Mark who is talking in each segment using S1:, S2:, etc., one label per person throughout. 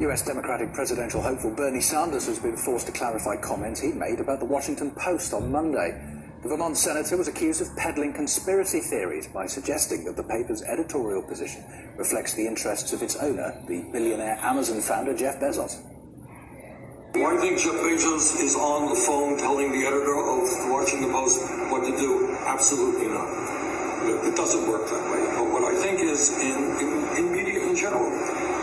S1: US Democratic presidential hopeful Bernie Sanders has been forced to clarify comments he made about the Washington Post on Monday. The Vermont senator was accused of peddling conspiracy theories by suggesting that the paper's editorial position reflects the interests of its owner, the billionaire Amazon founder Jeff Bezos.
S2: Do I think Jeff Bezos is on the phone telling the editor of the Washington Post what to do? Absolutely not. It doesn't work that way. But what I think is, in media in general,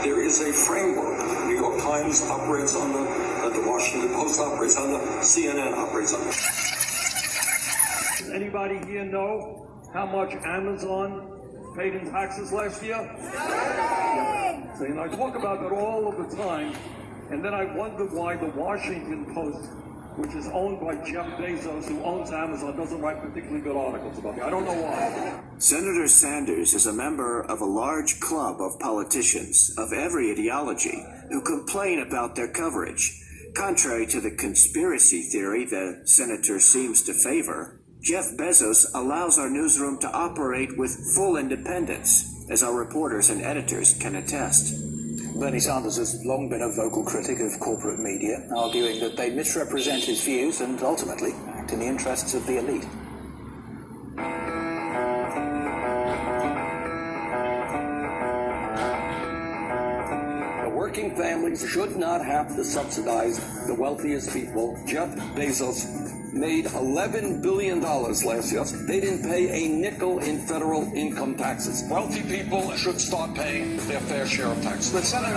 S2: there is a framework. The New York Times operates on the Washington Post operates on the CNN operates on the.
S3: Does anybody here know how much Amazon paid in taxes last year? Yeah. So, I talk about that all of the time, and then I wonder why the Washington Post, which is owned by Jeff Bezos, who owns Amazon, doesn't write particularly good articles about it. I don't know why.
S4: Senator Sanders is a member of a large club of politicians of every ideology who complain about their coverage. Contrary to the conspiracy theory the senator seems to favor, Jeff Bezos allows our newsroom to operate with full independence, as our reporters and editors can attest.
S1: Bernie Sanders has long been a vocal critic of corporate media, arguing that they misrepresent his views and ultimately act in the interests of the elite.
S5: Working families should not have to subsidize the wealthiest people. Jeff Bezos made $11 billion last year. They didn't pay a nickel in federal income taxes.
S2: Wealthy people should start paying their fair share of taxes.
S1: But Senator...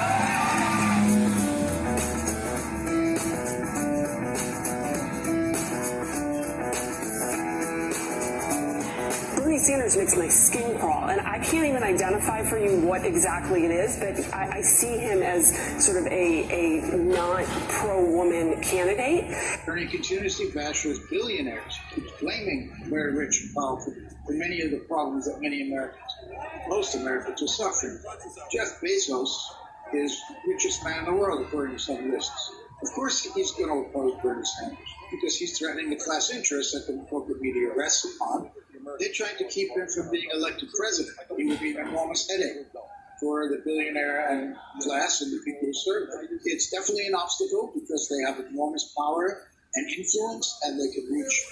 S6: Bernie Sanders makes my skin crawl, and I can't even identify for you what exactly it is, but I see him as sort of a not pro-woman candidate.
S7: Bernie continuously bashes billionaires, keeps blaming very rich and powerful for many of the problems that most Americans are suffering. Jeff Bezos is the richest man in the world, according to some lists. Of course, he's going to oppose Bernie Sanders because he's threatening the class interests that the corporate media rests upon. They're trying to keep him from being elected president. He would be an enormous headache for the billionaire and class and the people who serve them. It's definitely an obstacle because they have enormous power and influence, and they can reach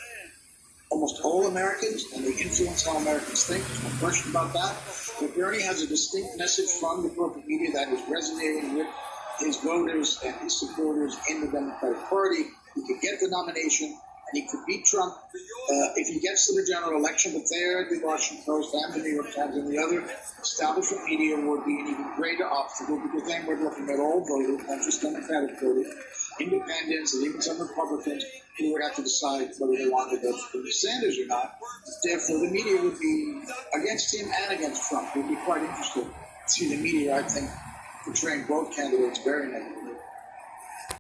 S7: almost all Americans, and they influence how Americans think. There's no question about that. But Bernie has a distinct message from the corporate media that is resonating with his voters and his supporters in the Democratic Party. He could get the nomination, and he could beat Trump if he gets to the general election. But there, the Washington Post and the New York Times and the other establishment media would be an even greater obstacle, because then we're looking at all voters, not just Democratic voters, independents, and even some Republicans who would have to decide whether they want to vote for Bernie Sanders or not. Therefore, the media would be against him and against Trump. It would be quite interesting to see the media, I think, portraying both candidates very negatively.